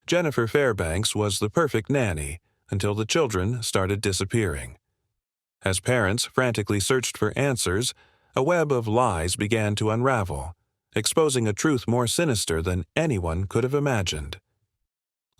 Jennifer Fairbanks was the perfect nanny until the children started disappearing. As parents frantically searched for answers, a web of lies began to unravel, exposing a truth more sinister than anyone could have imagined.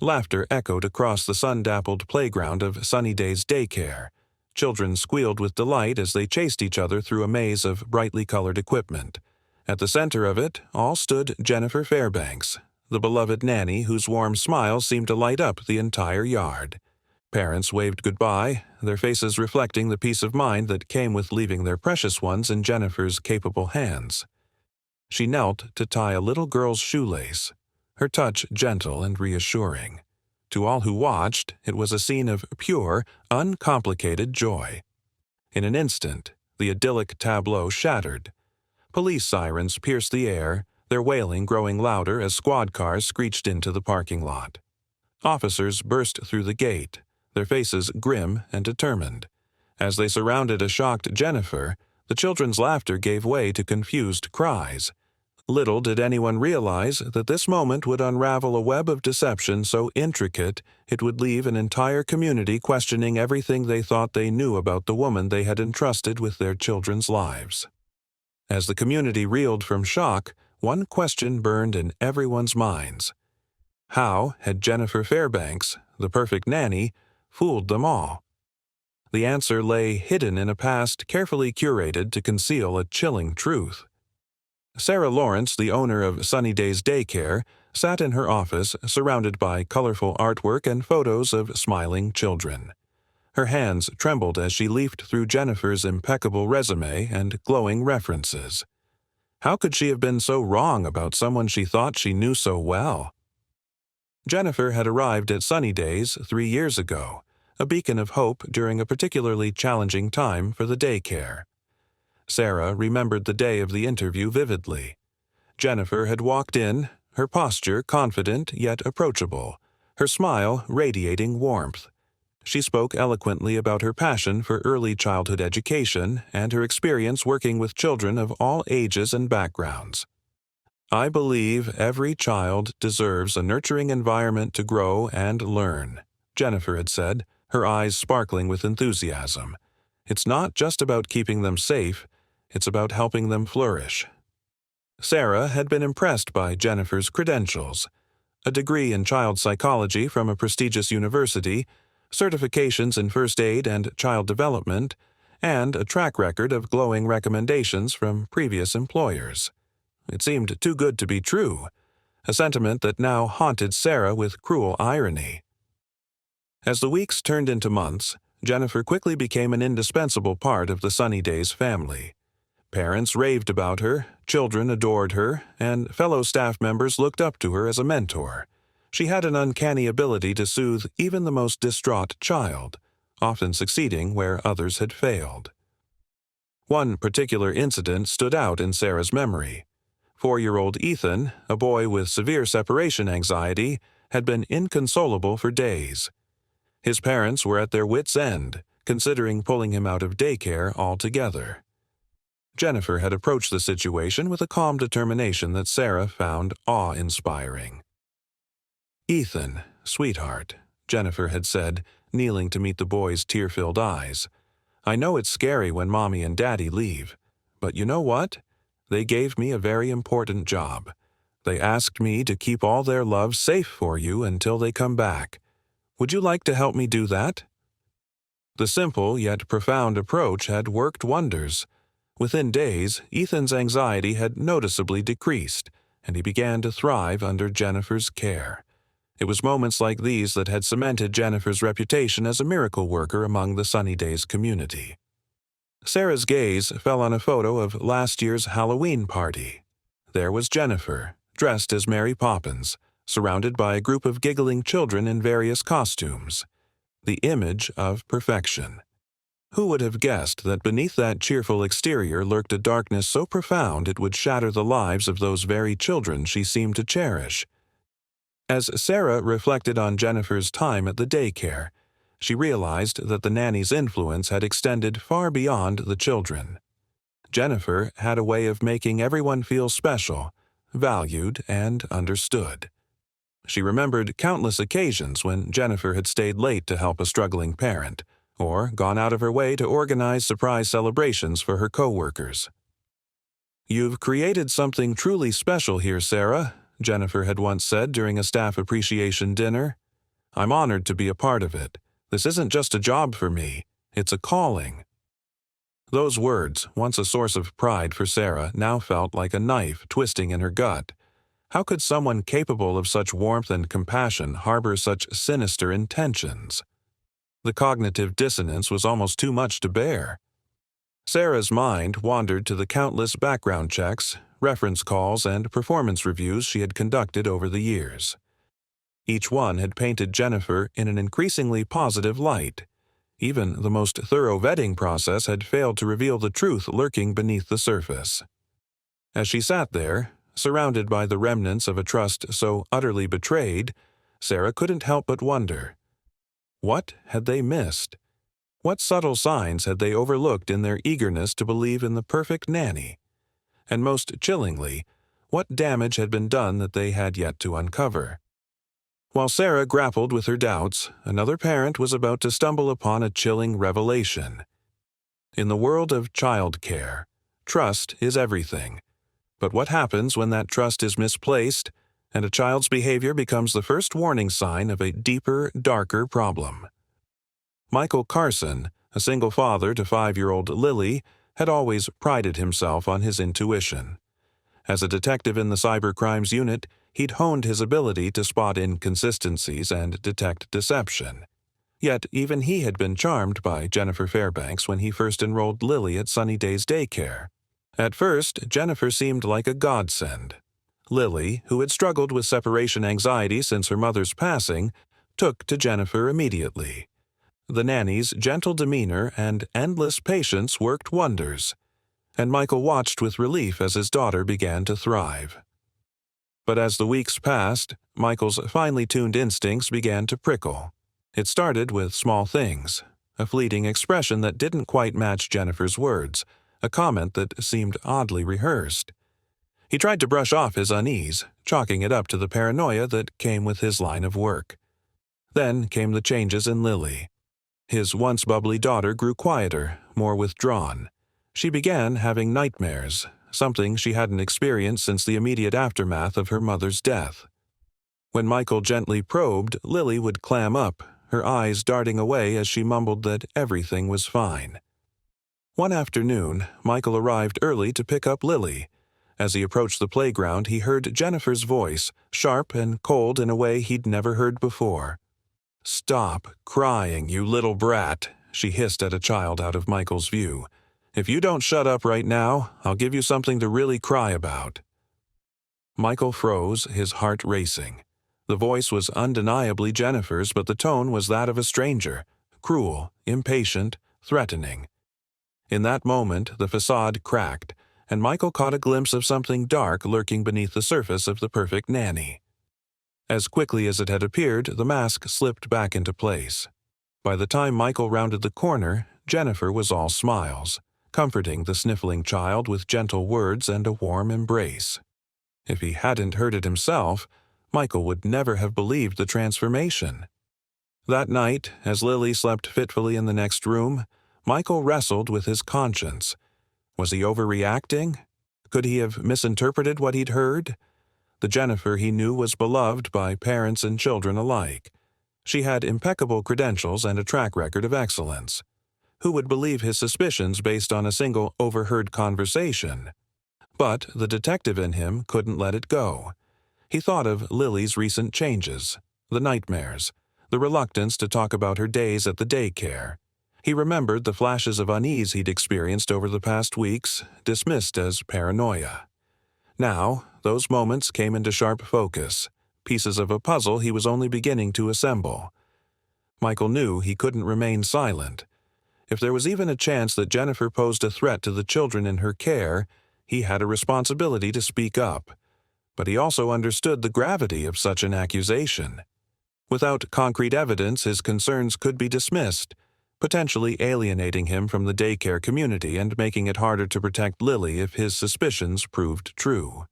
Laughter echoed across the sun-dappled playground of Sunnyday's Daycare. Children squealed with delight as they chased each other through a maze of brightly colored equipment. At the center of it all stood Jennifer Fairbanks, the beloved nanny whose warm smile seemed to light up the entire yard. Parents waved goodbye, their faces reflecting the peace of mind that came with leaving their precious ones in Jennifer's capable hands. She knelt to tie a little girl's shoelace, her touch gentle and reassuring. To all who watched, it was a scene of pure, uncomplicated joy. In an instant, the idyllic tableau shattered. Police sirens pierced the air, their wailing growing louder as squad cars screeched into the parking lot. Officers burst through the gate, their faces grim and determined. As they surrounded a shocked Jennifer, the children's laughter gave way to confused cries. Little did anyone realize that this moment would unravel a web of deception so intricate it would leave an entire community questioning everything they thought they knew about the woman they had entrusted with their children's lives. As the community reeled from shock, one question burned in everyone's minds. How had Jennifer Fairbanks, the perfect nanny, fooled them all? The answer lay hidden in a past carefully curated to conceal a chilling truth. Sarah Lawrence, the owner of Sunnyday's Daycare, sat in her office surrounded by colorful artwork and photos of smiling children. Her hands trembled as she leafed through Jennifer's impeccable resume and glowing references. How could she have been so wrong about someone she thought she knew so well? Jennifer had arrived at Sunnyday's 3 years ago, a beacon of hope during a particularly challenging time for the daycare. Sarah remembered the day of the interview vividly. Jennifer had walked in, her posture confident yet approachable, her smile radiating warmth. She spoke eloquently about her passion for early childhood education and her experience working with children of all ages and backgrounds. "I believe every child deserves a nurturing environment to grow and learn," Jennifer had said, her eyes sparkling with enthusiasm. "It's not just about keeping them safe, it's about helping them flourish." Sarah had been impressed by Jennifer's credentials: a degree in child psychology from a prestigious university, certifications in first aid and child development, and a track record of glowing recommendations from previous employers. It seemed too good to be true, a sentiment that now haunted Sarah with cruel irony. As the weeks turned into months, Jennifer quickly became an indispensable part of the Sunnyday's family. Parents raved about her, children adored her, and fellow staff members looked up to her as a mentor. She had an uncanny ability to soothe even the most distraught child, often succeeding where others had failed. One particular incident stood out in Sarah's memory. 4-year-old Ethan, a boy with severe separation anxiety, had been inconsolable for days. His parents were at their wits' end, considering pulling him out of daycare altogether. Jennifer had approached the situation with a calm determination that Sarah found awe-inspiring. "Ethan, sweetheart," Jennifer had said, kneeling to meet the boy's tear-filled eyes. "I know it's scary when Mommy and Daddy leave, but you know what? They gave me a very important job. They asked me to keep all their love safe for you until they come back. Would you like to help me do that?" The simple yet profound approach had worked wonders. Within days, Ethan's anxiety had noticeably decreased, and he began to thrive under Jennifer's care. It was moments like these that had cemented Jennifer's reputation as a miracle worker among the Sunnyday's community. Sarah's gaze fell on a photo of last year's Halloween party. There was Jennifer, dressed as Mary Poppins, surrounded by a group of giggling children in various costumes. The image of perfection. Who would have guessed that beneath that cheerful exterior lurked a darkness so profound it would shatter the lives of those very children she seemed to cherish? As Sarah reflected on Jennifer's time at the daycare, she realized that the nanny's influence had extended far beyond the children. Jennifer had a way of making everyone feel special, valued, and understood. She remembered countless occasions when Jennifer had stayed late to help a struggling parent, or gone out of her way to organize surprise celebrations for her coworkers. "You've created something truly special here, Sarah," Jennifer had once said during a staff appreciation dinner. "I'm honored to be a part of it. This isn't just a job for me, it's a calling." Those words, once a source of pride for Sarah, now felt like a knife twisting in her gut. How could someone capable of such warmth and compassion harbor such sinister intentions? The cognitive dissonance was almost too much to bear. Sarah's mind wandered to the countless background checks, reference calls, and performance reviews she had conducted over the years. Each one had painted Jennifer in an increasingly positive light. Even the most thorough vetting process had failed to reveal the truth lurking beneath the surface. As she sat there, surrounded by the remnants of a trust so utterly betrayed, Sarah couldn't help but wonder. What had they missed? What subtle signs had they overlooked in their eagerness to believe in the perfect nanny? And most chillingly, what damage had been done that they had yet to uncover? While Sarah grappled with her doubts, another parent was about to stumble upon a chilling revelation. In the world of childcare, trust is everything. But what happens when that trust is misplaced, and a child's behavior becomes the first warning sign of a deeper, darker problem? Michael Carson, a single father to 5-year-old Lily, had always prided himself on his intuition. As a detective in the cybercrimes unit, he'd honed his ability to spot inconsistencies and detect deception. Yet even he had been charmed by Jennifer Fairbanks when he first enrolled Lily at Sunny Days Daycare. At first, Jennifer seemed like a godsend. Lily, who had struggled with separation anxiety since her mother's passing, took to Jennifer immediately. The nanny's gentle demeanor and endless patience worked wonders, and Michael watched with relief as his daughter began to thrive. But as the weeks passed, Michael's finely tuned instincts began to prickle. It started with small things, a fleeting expression that didn't quite match Jennifer's words, a comment that seemed oddly rehearsed. He tried to brush off his unease, chalking it up to the paranoia that came with his line of work. Then came the changes in Lily. His once bubbly daughter grew quieter, more withdrawn. She began having nightmares, something she hadn't experienced since the immediate aftermath of her mother's death. When Michael gently probed, Lily would clam up, her eyes darting away as she mumbled that everything was fine. One afternoon, Michael arrived early to pick up Lily. As he approached the playground, he heard Jennifer's voice, sharp and cold in a way he'd never heard before. "Stop crying, you little brat," she hissed at a child out of Michael's view. "If you don't shut up right now, I'll give you something to really cry about." Michael froze, his heart racing. The voice was undeniably Jennifer's, but the tone was that of a stranger, cruel, impatient, threatening. In that moment, the facade cracked, and Michael caught a glimpse of something dark lurking beneath the surface of the perfect nanny. As quickly as it had appeared, the mask slipped back into place. By the time Michael rounded the corner, Jennifer was all smiles, comforting the sniffling child with gentle words and a warm embrace. If he hadn't heard it himself, Michael would never have believed the transformation. That night, as Lily slept fitfully in the next room, Michael wrestled with his conscience. Was he overreacting? Could he have misinterpreted what he'd heard? The Jennifer he knew was beloved by parents and children alike. She had impeccable credentials and a track record of excellence. Who would believe his suspicions based on a single overheard conversation? But the detective in him couldn't let it go. He thought of Lily's recent changes, the nightmares, the reluctance to talk about her days at the daycare. He remembered the flashes of unease he'd experienced over the past weeks, dismissed as paranoia. Now, those moments came into sharp focus, pieces of a puzzle he was only beginning to assemble. Michael knew he couldn't remain silent. If there was even a chance that Jennifer posed a threat to the children in her care, he had a responsibility to speak up. But he also understood the gravity of such an accusation. Without concrete evidence, his concerns could be dismissed, potentially alienating him from the daycare community and making it harder to protect Lily if his suspicions proved true.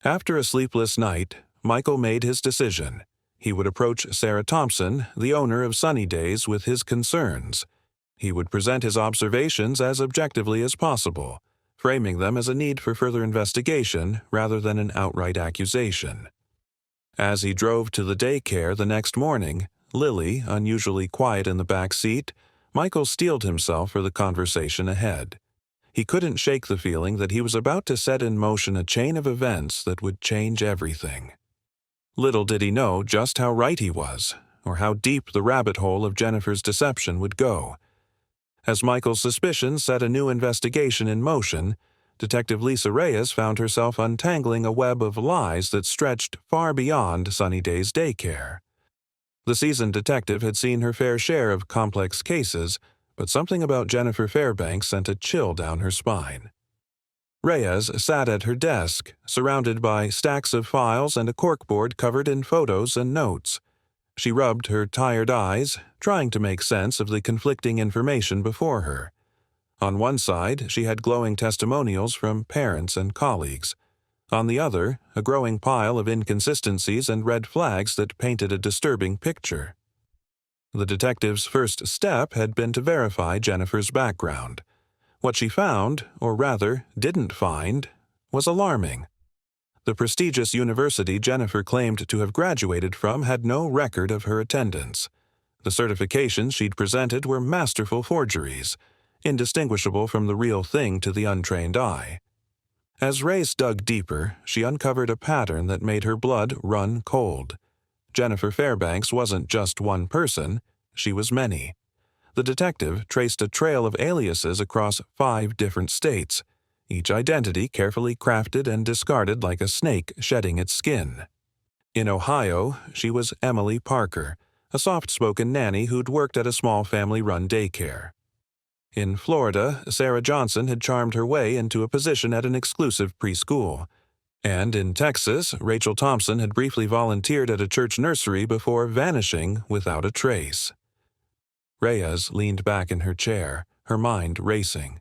After a sleepless night, Michael made his decision. He would approach Sarah Thompson, the owner of Sunny Days, with his concerns. He would present his observations as objectively as possible, framing them as a need for further investigation rather than an outright accusation. As he drove to the daycare the next morning, Lily, unusually quiet in the back seat, Michael steeled himself for the conversation ahead. He couldn't shake the feeling that he was about to set in motion a chain of events that would change everything. Little did he know just how right he was, or how deep the rabbit hole of Jennifer's deception would go. As Michael's suspicions set a new investigation in motion, Detective Lisa Reyes found herself untangling a web of lies that stretched far beyond Sunny Days Daycare. The seasoned detective had seen her fair share of complex cases, but something about Jennifer Fairbanks sent a chill down her spine. Reyes sat at her desk, surrounded by stacks of files and a corkboard covered in photos and notes. She rubbed her tired eyes, trying to make sense of the conflicting information before her. On one side, she had glowing testimonials from parents and colleagues. On the other, a growing pile of inconsistencies and red flags that painted a disturbing picture. The detective's first step had been to verify Jennifer's background. What she found, or rather, didn't find, was alarming. The prestigious university Jennifer claimed to have graduated from had no record of her attendance. The certifications she'd presented were masterful forgeries, indistinguishable from the real thing to the untrained eye. As Reyes dug deeper, she uncovered a pattern that made her blood run cold. Jennifer Fairbanks wasn't just one person, she was many. The detective traced a trail of aliases across 5 different states, each identity carefully crafted and discarded like a snake shedding its skin. In Ohio, she was Emily Parker, a soft-spoken nanny who'd worked at a small family-run daycare. In Florida, Sarah Johnson had charmed her way into a position at an exclusive preschool. And in Texas, Rachel Thompson had briefly volunteered at a church nursery before vanishing without a trace. Reyes leaned back in her chair, her mind racing.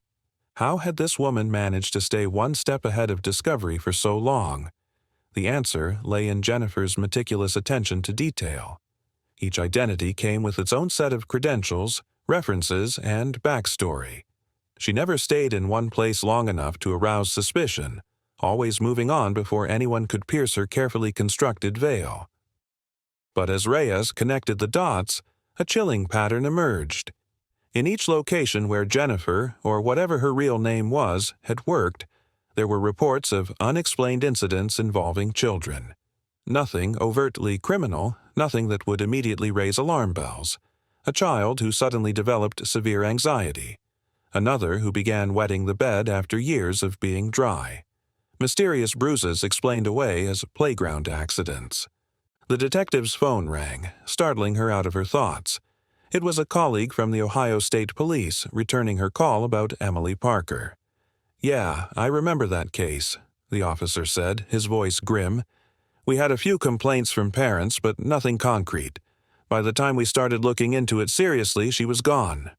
How had this woman managed to stay one step ahead of discovery for so long? The answer lay in Jennifer's meticulous attention to detail. Each identity came with its own set of credentials, references, and backstory. She never stayed in one place long enough to arouse suspicion, always moving on before anyone could pierce her carefully constructed veil. But as Reyes connected the dots, a chilling pattern emerged. In each location where Jennifer, or whatever her real name was, had worked, there were reports of unexplained incidents involving children. Nothing overtly criminal, nothing that would immediately raise alarm bells. A child who suddenly developed severe anxiety. Another who began wetting the bed after years of being dry. Mysterious bruises explained away as playground accidents. The detective's phone rang, startling her out of her thoughts. It was a colleague from the Ohio State Police returning her call about Emily Parker. "Yeah, I remember that case," the officer said, his voice grim. "We had a few complaints from parents, but nothing concrete. By the time we started looking into it seriously, she was gone."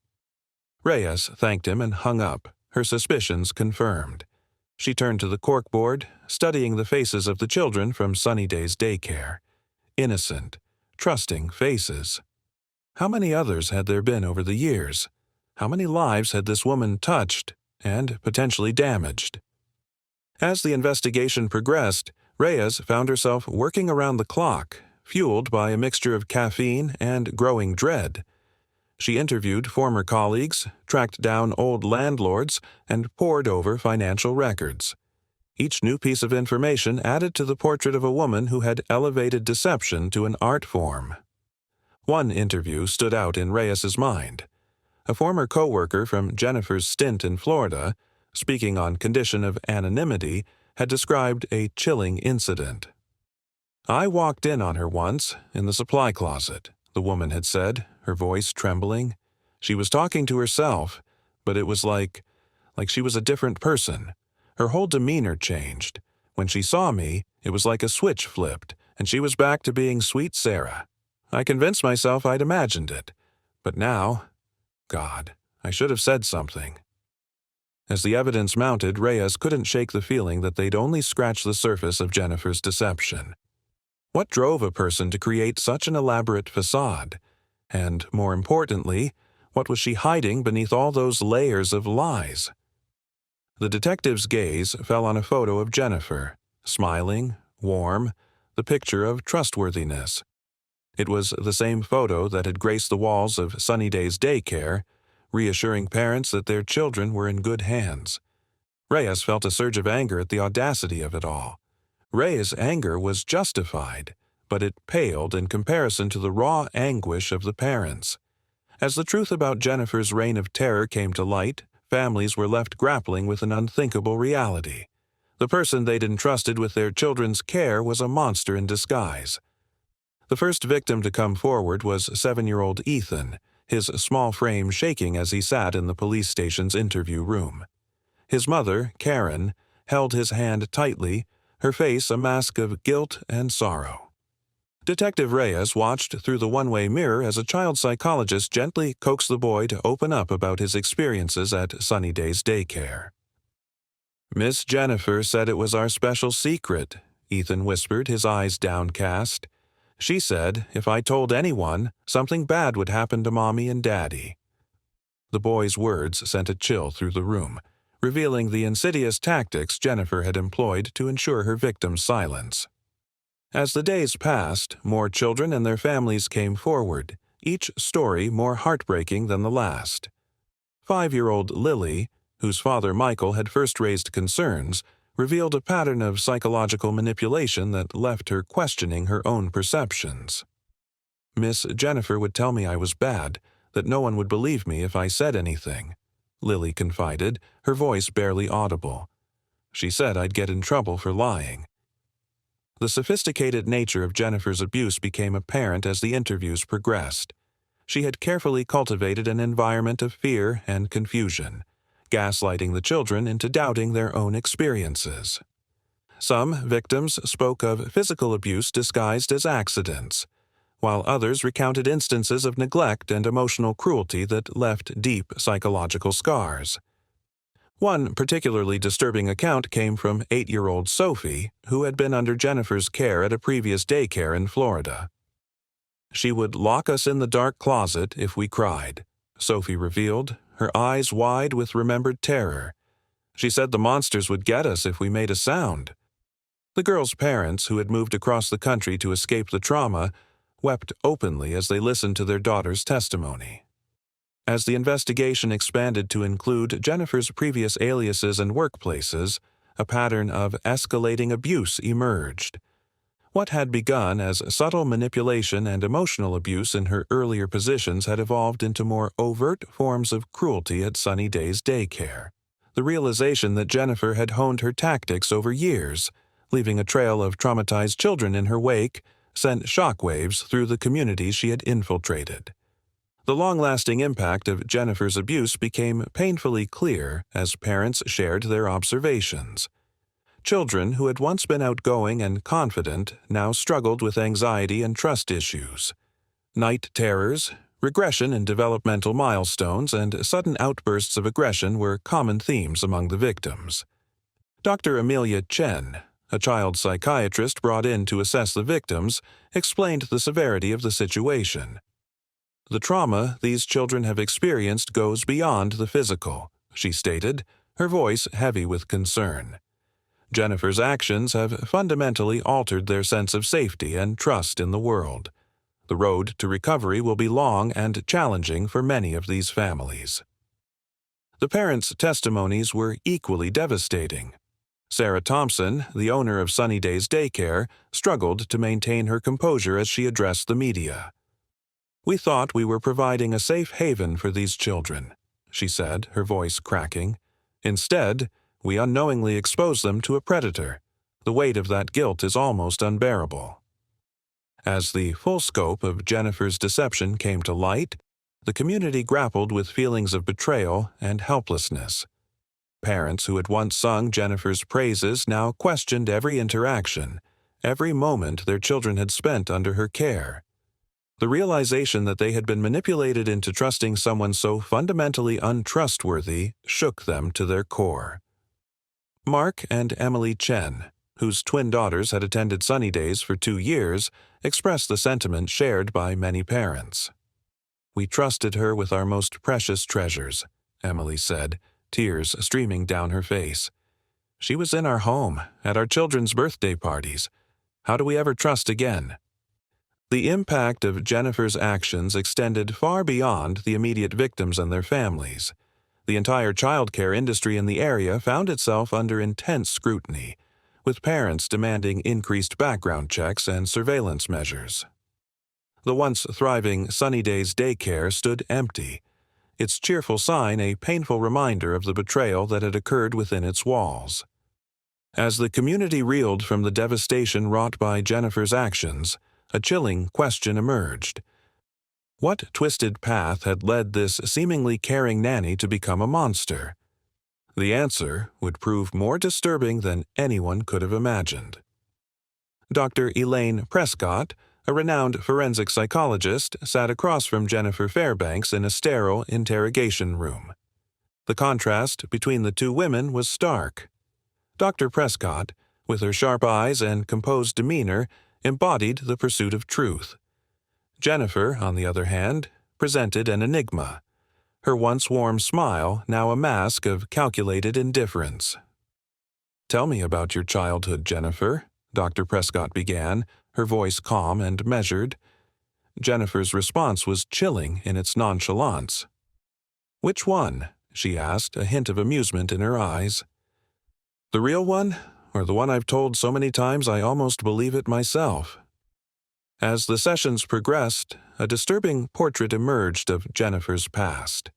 Reyes thanked him and hung up, her suspicions confirmed. She turned to the corkboard, studying the faces of the children from Sunny Days Daycare. Innocent, trusting faces. How many others had there been over the years? How many lives had this woman touched and potentially damaged? As the investigation progressed, Reyes found herself working around the clock, fueled by a mixture of caffeine and growing dread. She interviewed former colleagues, tracked down old landlords, and pored over financial records. Each new piece of information added to the portrait of a woman who had elevated deception to an art form. One interview stood out in Reyes's mind. A former co-worker from Jennifer's stint in Florida, speaking on condition of anonymity, had described a chilling incident. "I walked in on her once, in the supply closet," the woman had said, her voice trembling. She was talking to herself, but it was like she was a different person. Her whole demeanor changed. When she saw me, it was like a switch flipped, and she was back to being sweet Sarah. I convinced myself I'd imagined it. But now, God, I should have said something. As the evidence mounted, Reyes couldn't shake the feeling that they'd only scratched the surface of Jennifer's deception. What drove a person to create such an elaborate facade? And, more importantly, what was she hiding beneath all those layers of lies? The detective's gaze fell on a photo of Jennifer, smiling, warm, the picture of trustworthiness. It was the same photo that had graced the walls of Sunnyday's Daycare, reassuring parents that their children were in good hands. Reyes felt a surge of anger at the audacity of it all. Reyes' anger was justified, but it paled in comparison to the raw anguish of the parents. As the truth about Jennifer's reign of terror came to light, families were left grappling with an unthinkable reality. The person they'd entrusted with their children's care was a monster in disguise. The first victim to come forward was 7-year-old Ethan, his small frame shaking as he sat in the police station's interview room. His mother, Karen, held his hand tightly, her face a mask of guilt and sorrow. Detective Reyes watched through the one-way mirror as a child psychologist gently coaxed the boy to open up about his experiences at Sunnyday's Daycare. "Miss Jennifer said it was our special secret," Ethan whispered, his eyes downcast. "She said if I told anyone, something bad would happen to Mommy and Daddy." The boy's words sent a chill through the room, revealing the insidious tactics Jennifer had employed to ensure her victim's silence. As the days passed, more children and their families came forward, each story more heartbreaking than the last. 5-year-old Lily, whose father Michael had first raised concerns, revealed a pattern of psychological manipulation that left her questioning her own perceptions. "Miss Jennifer would tell me I was bad, that no one would believe me if I said anything," Lily confided, her voice barely audible. "She said I'd get in trouble for lying." The sophisticated nature of Jennifer's abuse became apparent as the interviews progressed. She had carefully cultivated an environment of fear and confusion, gaslighting the children into doubting their own experiences. Some victims spoke of physical abuse disguised as accidents, while others recounted instances of neglect and emotional cruelty that left deep psychological scars. One particularly disturbing account came from 8-year-old Sophie, who had been under Jennifer's care at a previous daycare in Florida. "She would lock us in the dark closet if we cried," Sophie revealed, her eyes wide with remembered terror. "She said the monsters would get us if we made a sound." The girl's parents, who had moved across the country to escape the trauma, wept openly as they listened to their daughter's testimony. As the investigation expanded to include Jennifer's previous aliases and workplaces, a pattern of escalating abuse emerged. What had begun as subtle manipulation and emotional abuse in her earlier positions had evolved into more overt forms of cruelty at Sunnyday's Daycare. The realization that Jennifer had honed her tactics over years, leaving a trail of traumatized children in her wake, sent shockwaves through the communities she had infiltrated. The long-lasting impact of Jennifer's abuse became painfully clear as parents shared their observations. Children who had once been outgoing and confident now struggled with anxiety and trust issues. Night terrors, regression in developmental milestones, and sudden outbursts of aggression were common themes among the victims. Dr. Amelia Chen, a child psychiatrist brought in to assess the victims, explained the severity of the situation. "The trauma these children have experienced goes beyond the physical," she stated, her voice heavy with concern. "Jennifer's actions have fundamentally altered their sense of safety and trust in the world. The road to recovery will be long and challenging for many of these families." The parents' testimonies were equally devastating. Sarah Thompson, the owner of Sunnyday's Daycare, struggled to maintain her composure as she addressed the media. "We thought we were providing a safe haven for these children," she said, her voice cracking. "Instead, we unknowingly exposed them to a predator. The weight of that guilt is almost unbearable." As the full scope of Jennifer's deception came to light, the community grappled with feelings of betrayal and helplessness. Parents who had once sung Jennifer's praises now questioned every interaction, every moment their children had spent under her care. The realization that they had been manipulated into trusting someone so fundamentally untrustworthy shook them to their core. Mark and Emily Chen, whose twin daughters had attended Sunny Days for 2 years, expressed the sentiment shared by many parents. "We trusted her with our most precious treasures," Emily said, tears streaming down her face. "She was in our home, at our children's birthday parties. How do we ever trust again?" The impact of Jennifer's actions extended far beyond the immediate victims and their families. The entire childcare industry in the area found itself under intense scrutiny, with parents demanding increased background checks and surveillance measures. The once thriving Sunny Days Daycare stood empty, its cheerful sign a painful reminder of the betrayal that had occurred within its walls. As the community reeled from the devastation wrought by Jennifer's actions, a chilling question emerged. What twisted path had led this seemingly caring nanny to become a monster? The answer would prove more disturbing than anyone could have imagined. Dr. Elaine Prescott, a renowned forensic psychologist, sat across from Jennifer Fairbanks in a sterile interrogation room. The contrast between the two women was stark. Dr. Prescott, with her sharp eyes and composed demeanor, embodied the pursuit of truth. Jennifer, on the other hand, presented an enigma, her once warm smile now a mask of calculated indifference. "Tell me about your childhood, Jennifer," Dr. Prescott began, her voice calm and measured. Jennifer's response was chilling in its nonchalance. "Which one?" she asked, a hint of amusement in her eyes. "The real one, or the one I've told so many times I almost believe it myself?" As the sessions progressed, a disturbing portrait emerged of Jennifer's past.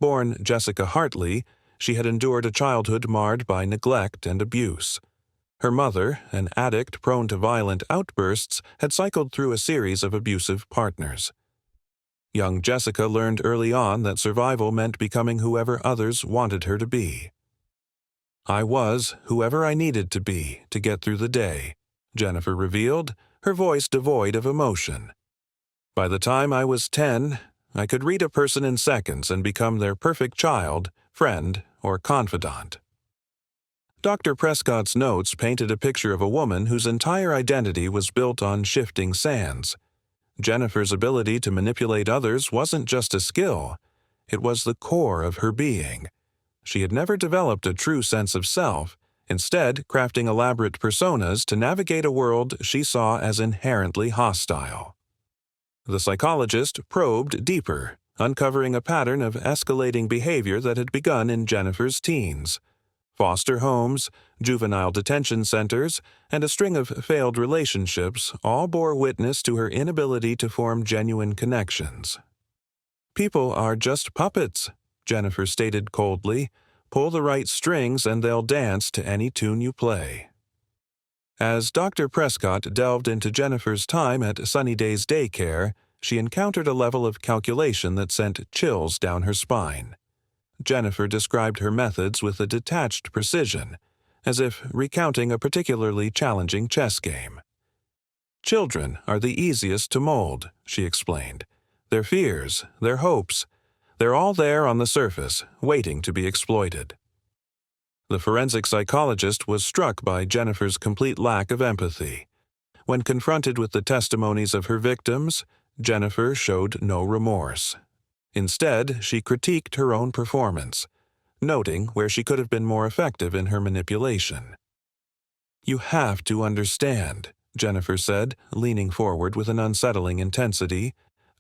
Born Jessica Hartley, she had endured a childhood marred by neglect and abuse. Her mother, an addict prone to violent outbursts, had cycled through a series of abusive partners. Young Jessica learned early on that survival meant becoming whoever others wanted her to be. "I was whoever I needed to be to get through the day," Jennifer revealed, her voice devoid of emotion. "By the time I was 10, I could read a person in seconds and become their perfect child, friend, or confidant." Dr. Prescott's notes painted a picture of a woman whose entire identity was built on shifting sands. Jennifer's ability to manipulate others wasn't just a skill, it was the core of her being. She had never developed a true sense of self, instead crafting elaborate personas to navigate a world she saw as inherently hostile. The psychologist probed deeper, uncovering a pattern of escalating behavior that had begun in Jennifer's teens. Foster homes, juvenile detention centers, and a string of failed relationships all bore witness to her inability to form genuine connections. "People are just puppets," Jennifer stated coldly. "Pull the right strings and they'll dance to any tune you play." As Dr. Prescott delved into Jennifer's time at Sunny Days Daycare, she encountered a level of calculation that sent chills down her spine. Jennifer described her methods with a detached precision, as if recounting a particularly challenging chess game. "Children are the easiest to mold," she explained. "Their fears, their hopes, they're all there on the surface, waiting to be exploited." The forensic psychologist was struck by Jennifer's complete lack of empathy. When confronted with the testimonies of her victims, Jennifer showed no remorse. Instead, she critiqued her own performance, noting where she could have been more effective in her manipulation. "You have to understand," Jennifer said, leaning forward with an unsettling intensity.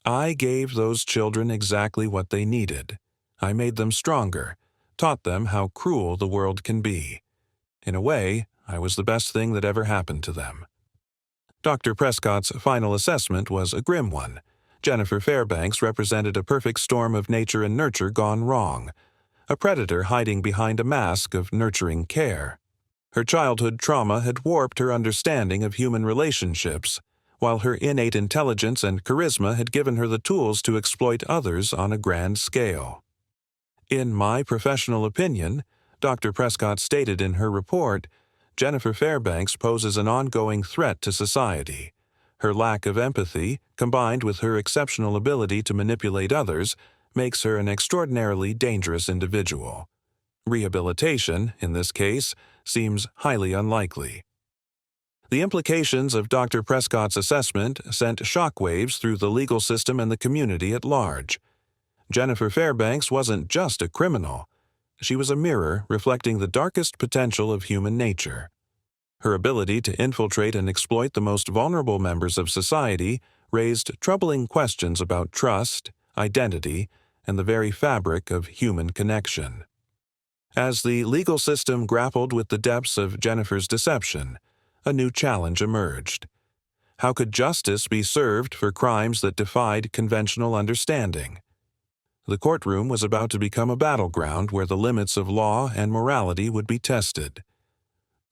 "I gave those children exactly what they needed. I made them stronger, taught them how cruel the world can be. In a way, I was the best thing that ever happened to them." Dr. Prescott's final assessment was a grim one. Jennifer Fairbanks represented a perfect storm of nature and nurture gone wrong, a predator hiding behind a mask of nurturing care. Her childhood trauma had warped her understanding of human relationships, while her innate intelligence and charisma had given her the tools to exploit others on a grand scale. "In my professional opinion," Dr. Prescott stated in her report, "Jennifer Fairbanks poses an ongoing threat to society. Her lack of empathy, combined with her exceptional ability to manipulate others, makes her an extraordinarily dangerous individual. Rehabilitation, in this case, seems highly unlikely." The implications of Dr. Prescott's assessment sent shockwaves through the legal system and the community at large. Jennifer Fairbanks wasn't just a criminal. She was a mirror reflecting the darkest potential of human nature. Her ability to infiltrate and exploit the most vulnerable members of society raised troubling questions about trust, identity, and the very fabric of human connection. As the legal system grappled with the depths of Jennifer's deception, a new challenge emerged. How could justice be served for crimes that defied conventional understanding? The courtroom was about to become a battleground where the limits of law and morality would be tested.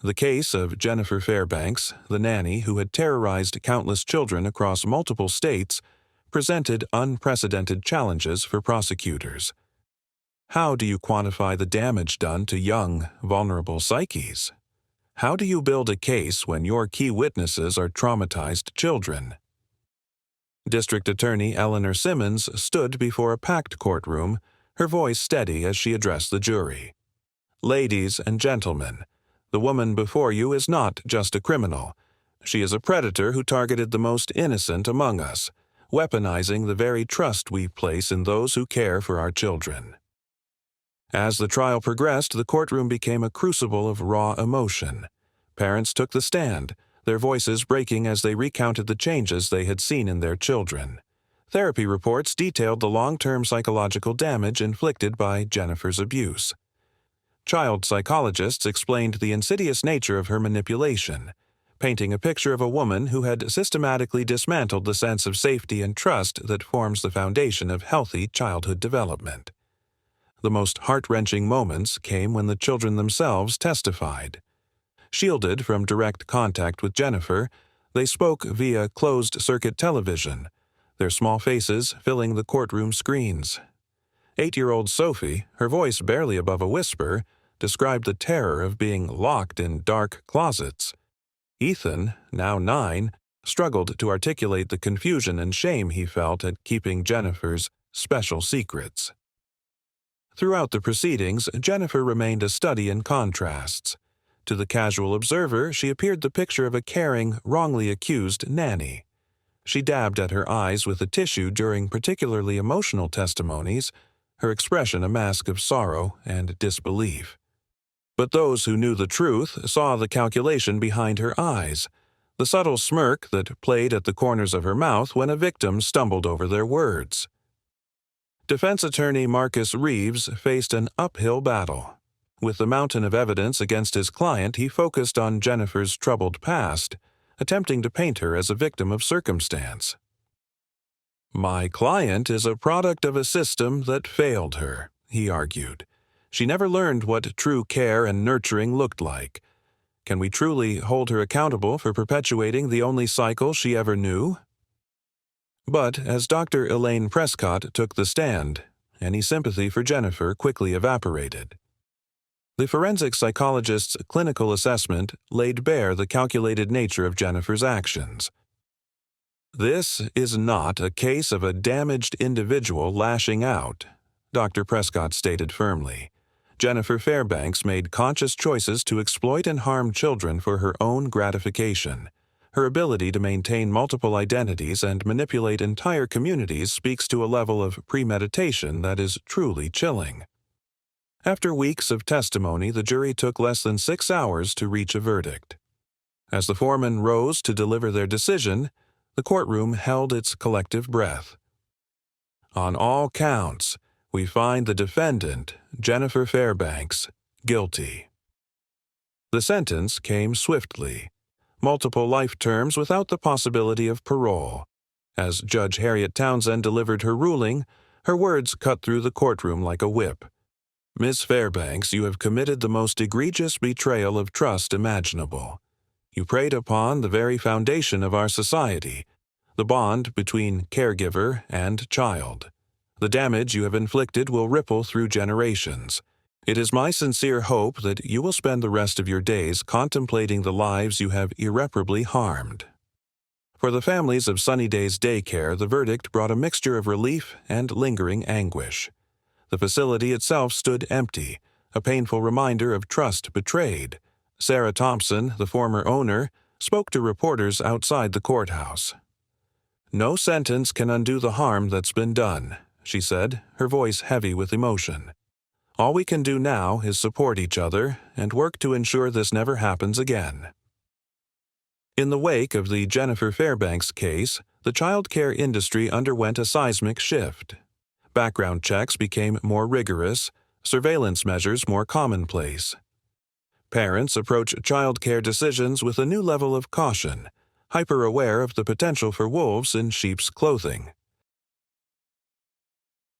The case of Jennifer Fairbanks, the nanny who had terrorized countless children across multiple states, presented unprecedented challenges for prosecutors. How do you quantify the damage done to young, vulnerable psyches? How do you build a case when your key witnesses are traumatized children? District Attorney Eleanor Simmons stood before a packed courtroom, her voice steady as she addressed the jury. Ladies and gentlemen, the woman before you is not just a criminal. She is a predator who targeted the most innocent among us, weaponizing the very trust we place in those who care for our children. As the trial progressed, the courtroom became a crucible of raw emotion. Parents took the stand, their voices breaking as they recounted the changes they had seen in their children. Therapy reports detailed the long-term psychological damage inflicted by Jennifer's abuse. Child psychologists explained the insidious nature of her manipulation, painting a picture of a woman who had systematically dismantled the sense of safety and trust that forms the foundation of healthy childhood development. The most heart-wrenching moments came when the children themselves testified. Shielded from direct contact with Jennifer, they spoke via closed-circuit television, their small faces filling the courtroom screens. 8-year-old Sophie, her voice barely above a whisper, described the terror of being locked in dark closets. Ethan, now 9, struggled to articulate the confusion and shame he felt at keeping Jennifer's special secrets. Throughout the proceedings, Jennifer remained a study in contrasts. To the casual observer, she appeared the picture of a caring, wrongly accused nanny. She dabbed at her eyes with a tissue during particularly emotional testimonies, her expression a mask of sorrow and disbelief. But those who knew the truth saw the calculation behind her eyes, the subtle smirk that played at the corners of her mouth when a victim stumbled over their words. Defense attorney Marcus Reeves faced an uphill battle. With the mountain of evidence against his client, he focused on Jennifer's troubled past, attempting to paint her as a victim of circumstance. "My client is a product of a system that failed her," he argued. "She never learned what true care and nurturing looked like. Can we truly hold her accountable for perpetuating the only cycle she ever knew?" But as Dr. Elaine Prescott took the stand, any sympathy for Jennifer quickly evaporated. The forensic psychologist's clinical assessment laid bare the calculated nature of Jennifer's actions. "This is not a case of a damaged individual lashing out," Dr. Prescott stated firmly. Jennifer Fairbanks made conscious choices to exploit and harm children for her own gratification. Her ability to maintain multiple identities and manipulate entire communities speaks to a level of premeditation that is truly chilling. After weeks of testimony, the jury took less than 6 hours to reach a verdict. As the foreman rose to deliver their decision, the courtroom held its collective breath. "On all counts, we find the defendant, Jennifer Fairbanks, guilty." The sentence came swiftly. Multiple life terms without the possibility of parole. As Judge Harriet Townsend delivered her ruling, her words cut through the courtroom like a whip. "Miss Fairbanks, you have committed the most egregious betrayal of trust imaginable. You preyed upon the very foundation of our society, the bond between caregiver and child. The damage you have inflicted will ripple through generations. It is my sincere hope that you will spend the rest of your days contemplating the lives you have irreparably harmed." For the families of Sunnyday's Daycare, the verdict brought a mixture of relief and lingering anguish. The facility itself stood empty, a painful reminder of trust betrayed. Sarah Thompson, the former owner, spoke to reporters outside the courthouse. "No sentence can undo the harm that's been done," she said, her voice heavy with emotion. "All we can do now is support each other and work to ensure this never happens again." In the wake of the Jennifer Fairbanks case, the child care industry underwent a seismic shift. Background checks became more rigorous, surveillance measures more commonplace. Parents approach child care decisions with a new level of caution, hyper-aware of the potential for wolves in sheep's clothing.